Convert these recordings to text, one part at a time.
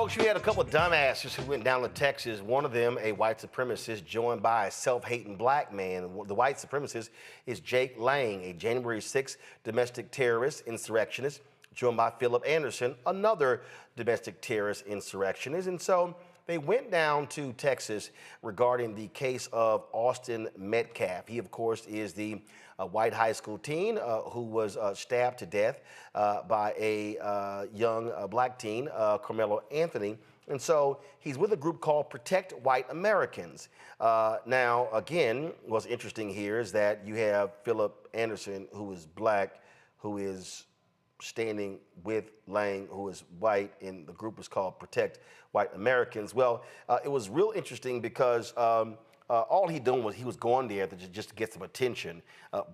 Folks, we had a couple of dumbasses who went down to Texas. One of them, a white supremacist, joined by a self-hating black man. The white supremacist is Jake Lang, a January 6th domestic terrorist insurrectionist, joined by Philip Anderson, another domestic terrorist insurrectionist. And so they went down to Texas regarding the case of Austin Metcalf. He, of course, is the white high school teen who was stabbed to death by a young black teen, Karmelo Anthony. And so he's with a group called Protect White Americans. Now, again, what's interesting here is that you have Philip Anderson, who is black, who is standing with Lang, who is white, and the group is called Protect White Americans. Well, it was real interesting because all he doing was he was going there just to get some attention,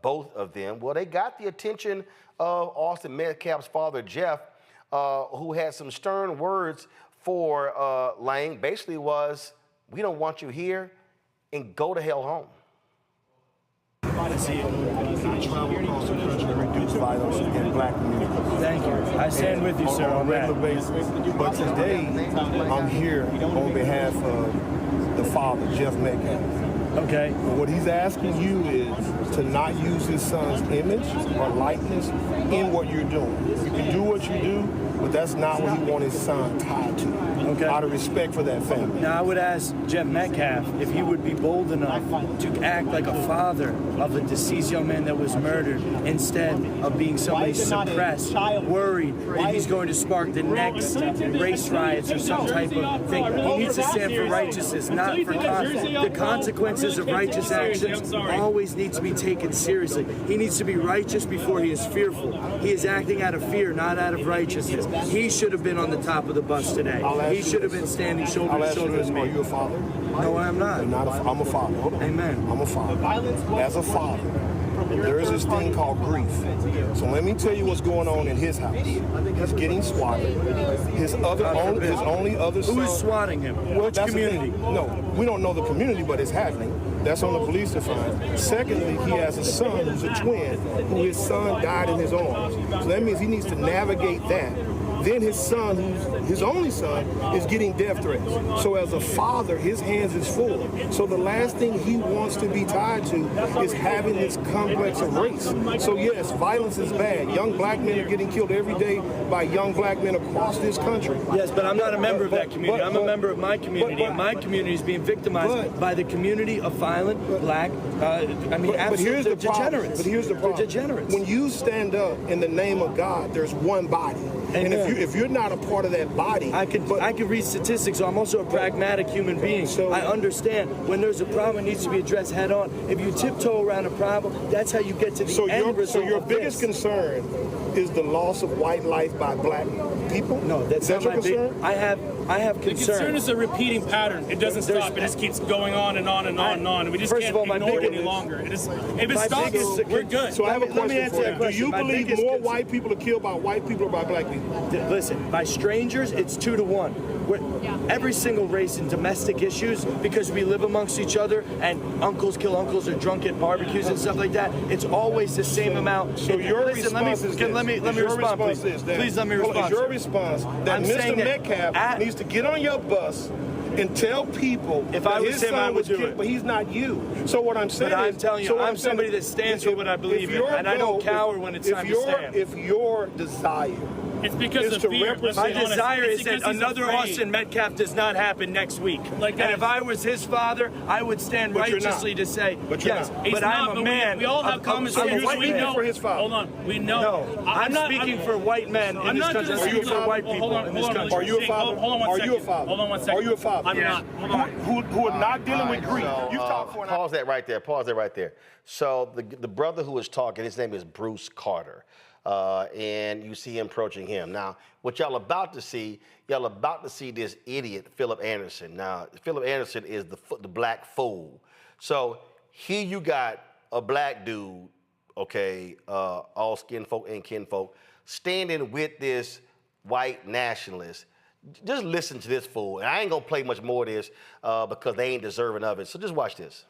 both of them. Well, they got the attention of Austin Metcalf's father, Jeff, who had some stern words for Lang. Basically was, we don't want you here, and go to hell home. I travel across the country to reduce violence in black communities. Thank you. I stand with you, sir, on a regular basis. But today, I'm here on behalf of the father, Jeff Metcalf. Okay. What he's asking you is to not use his son's image or likeness in what you're doing. You can do what you do, but that's not what he wants his son tied to. Okay. Out of respect for that family. Now, I would ask Jeff Metcalf if he would be bold enough to act like a father of a deceased young man that was murdered instead of being somebody suppressed, worried that he's going to spark the next race riots or some type of thing. He needs to stand for righteousness, not for the consequences of righteous actions always need to be taken seriously. He needs to be righteous before he is fearful. He is acting out of fear, not out of righteousness. He should have been on the top of the bus today. He should have been standing shoulder to shoulder with me. Are you a father? No, I'm not. I'm a father. Hold on. Amen. I'm a father. As a father, there is this thing called grief. So let me tell you what's going on in his house. He's getting swatted. His only other son. Who is swatting him? Well, Which community? No, we don't know the community, but it's happening. That's on the police to find. Secondly, he has a son who's a twin, who his son died in his arms. So that means he needs to navigate that. Then his son, who's his only son, is getting death threats. So as a father, his hands is full. So the last thing he wants to be tied to is having this complex of race. So yes, violence is bad. Young black men are getting killed every day by young black men across this country. Yes, but I'm not a member of that community. I'm a member of my community, and my community is being victimized by the community of violent black, absolute degenerates. But here's the problem. They're degenerates. When you stand up in the name of God, there's one body. And if you're not a part of that body, I could read statistics. So I'm also a pragmatic human being. So I understand when there's a problem, it needs to be addressed head on. If you tiptoe around a problem, that's how you get to the end result. So your biggest concern is the loss of white life by black people? No, that's not my concern. I have concern. The concern is a repeating pattern. It doesn't stop. It just keeps going on and on and on and on. We just can't ignore it any longer. If it stops, we're good. So I have a question for you. Do you believe more white people are killed by white people or by black people? Listen, by strangers, it's 2 to 1. Every single race in domestic issues, because we live amongst each other and uncles kill uncles or drunk at barbecues and stuff like that, it's always the same amount. So your response is this. Let me respond, please. Please let me respond. Is your response that Mr. Metcalf needs to get on your bus and tell people if I was him, I would do it. But he's not you. So what I'm saying is, I'm telling you, I'm somebody that stands for what I believe in, and I don't cower when it's time to stand. If your desire it's because of fear. My desire is that another Austin Metcalf does not happen next week. And if I was his father, I would stand righteously to say, yes, but I'm a man. We all have common sense. We know for his father. Hold on. We know. No, I'm speaking for white men in this country. I'm speaking for white people in this country. Are you a father? Hold on one second. Are you a father? Hold on one second. Are you a father? I'm not. Who are not dealing with grief. You've talked for an hour. Pause that right there. Pause that right there. So the brother who was talking, his name is Bruce Carter. And you see him approaching him. Now, what y'all about to see this idiot, Philip Anderson. Now, Philip Anderson is the black fool. So here you got a black dude, okay, all skin folk and kinfolk, standing with this white nationalist. Just listen to this fool. And I ain't gonna play much more of this because they ain't deserving of it. So just watch this.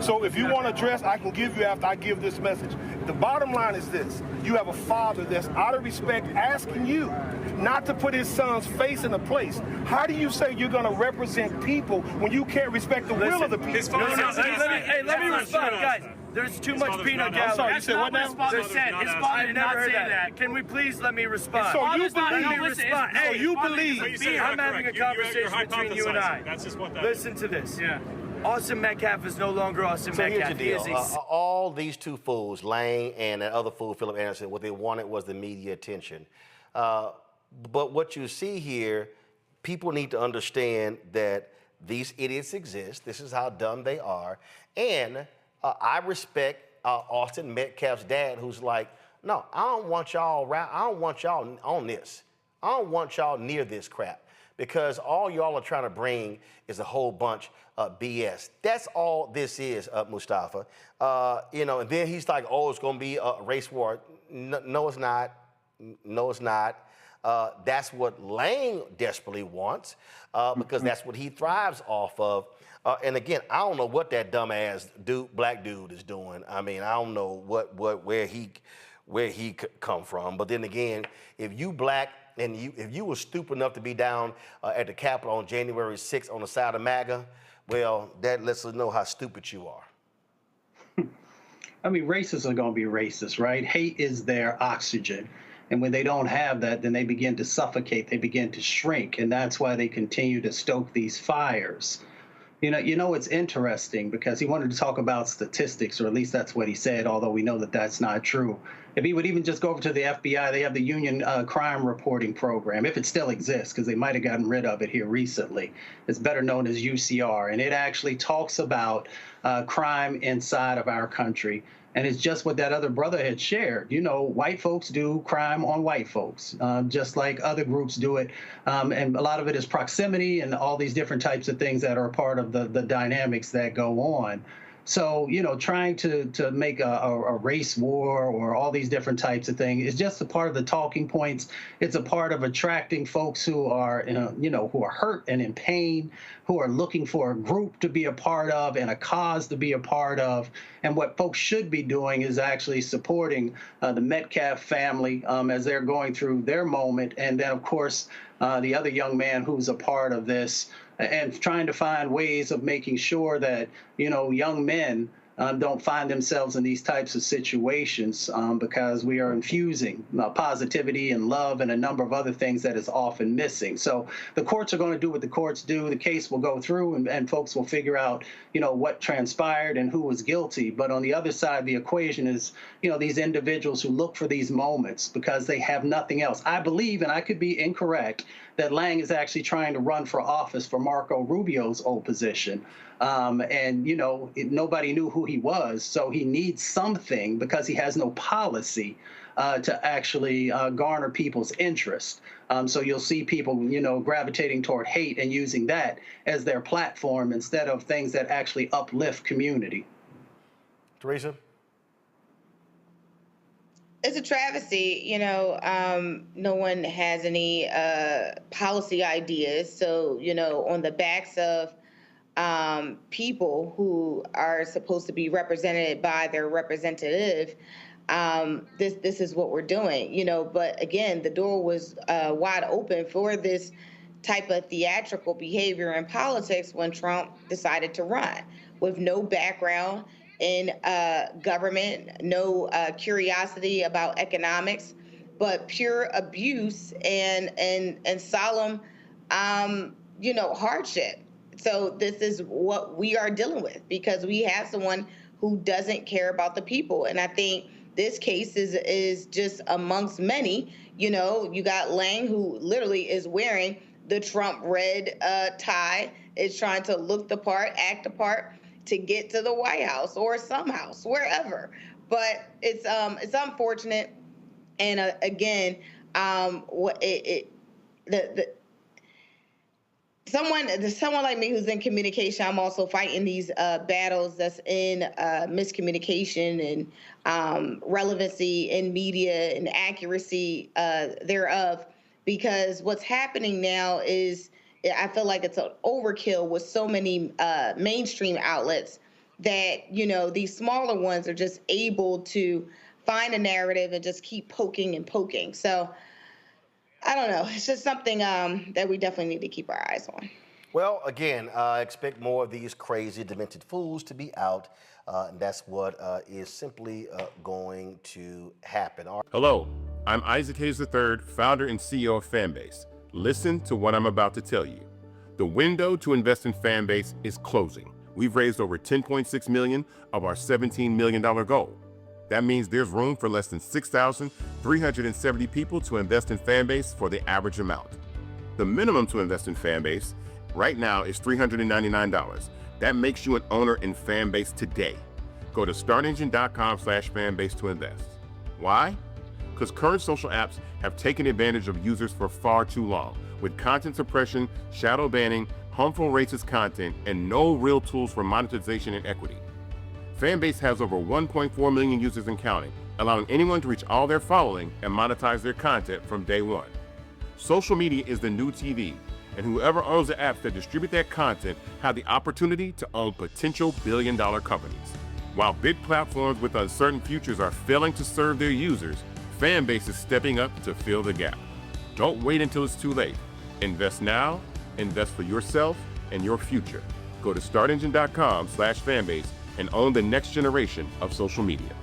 So if you want to address, I can give you after I give this message. The bottom line is this. You have a father that's out of respect asking you not to put his son's face in a place. How do you say you're going to represent people when you can't respect the will of the people? Let me respond, guys. There's too much peanut gallery. I'm sorry, you said what now? His father did not say that. Can we please let me respond? So you believe? believe? I'm having a conversation between you and I. That's just what that Listen to this. Yeah. Austin Metcalf is no longer Austin So Metcalf. here's the deal. All these two fools, Lang and that other fool, Philip Anderson, what they wanted was the media attention. But what you see here, people need to understand that these idiots exist. This is how dumb they are. And I respect Austin Metcalf's dad, who's like, no, I don't want y'all around. I don't want y'all on this. I don't want y'all near this crap, because all y'all are trying to bring is a whole bunch of BS. That's all this is, Mustafa. And then he's like, oh, it's going to be a race war. No, it's not. No, it's not. That's what Lang desperately wants, because that's what he thrives off of. And again, I don't know what that dumbass black dude is doing. I mean, I don't know where he come from. But then again, if you black and if you were stupid enough to be down at the Capitol on January 6th on the side of MAGA, well, that lets us know how stupid you are. I mean, racists are going to be racist, right? Hate is their oxygen. And when they don't have that, then they begin to suffocate, they begin to shrink. And that's why they continue to stoke these fires. You know, it's interesting because he wanted to talk about statistics, or at least that's what he said, although we know that that's not true. If he would even just go over to the FBI, they have the Union Crime Reporting Program, if it still exists, because they might have gotten rid of it here recently. It's better known as UCR, and it actually talks about crime inside of our country. And it's just what that other brother had shared. You know, white folks do crime on white folks, just like other groups do it. And a lot of it is proximity and all these different types of things that are a part of the dynamics that go on. So, you know, trying to make a race war or all these different types of things is just a part of the talking points. It's a part of attracting folks who are, who are hurt and in pain, who are looking for a group to be a part of and a cause to be a part of. And what folks should be doing is actually supporting the Metcalf family as they're going through their moment. And then, of course, the other young man who's a part of this, and trying to find ways of making sure that, young men don't find themselves in these types of situations because we are infusing positivity and love and a number of other things that is often missing. So the courts are going to do what the courts do. The case will go through and folks will figure out, what transpired and who was guilty. But on the other side of the equation is, these individuals who look for these moments because they have nothing else. I believe, and I could be incorrect, that Lang is actually trying to run for office for Marco Rubio's old position. Nobody knew who he was, so he needs something because he has no policy to actually garner people's interest. So you'll see people, gravitating toward hate and using that as their platform instead of things that actually uplift community. Teresa? It's a travesty, no one has any policy ideas. So, on the backs of people who are supposed to be represented by their representative, this is what we're doing, But again, the door was wide open for this type of theatrical behavior in politics when Trump decided to run with no background in government, no curiosity about economics, but pure abuse and solemn, hardship. So this is what we are dealing with because we have someone who doesn't care about the people. And I think this case is just amongst many. You got Lang, who literally is wearing the Trump red tie, is trying to look the part, act the part, to get to the White House or some house, wherever. But it's unfortunate, and again, someone like me who's in communication, I'm also fighting these battles that's in miscommunication and relevancy in media and accuracy thereof, because what's happening now is I feel like it's an overkill with so many mainstream outlets that, you know, these smaller ones are just able to find a narrative and just keep poking and poking. So I don't know. It's just something that we definitely need to keep our eyes on. Well, again, expect more of these crazy, demented fools to be out, and that's what is simply going to happen. Hello, I'm Agitators III, founder and CEO of Fanbase. Listen to what I'm about to tell you. The window to invest in Fanbase is closing. We've raised over $10.6 million of our $17 million goal. That means there's room for less than 6,370 people to invest in Fanbase for the average amount. The minimum to invest in Fanbase right now is $399. That makes you an owner in Fanbase today. Go to startengine.com/fanbase to invest. Why? Because current social apps have taken advantage of users for far too long, with content suppression, shadow banning, harmful racist content, and no real tools for monetization and equity. Fanbase has over 1.4 million users and counting, allowing anyone to reach all their following and monetize their content from day one. Social media is the new TV, and whoever owns the apps that distribute that content have the opportunity to own potential billion-dollar companies. While big platforms with uncertain futures are failing to serve their users, Fanbase is stepping up to fill the gap. Don't wait until it's too late. Invest now, invest for yourself and your future. Go to startengine.com/fanbase and own the next generation of social media.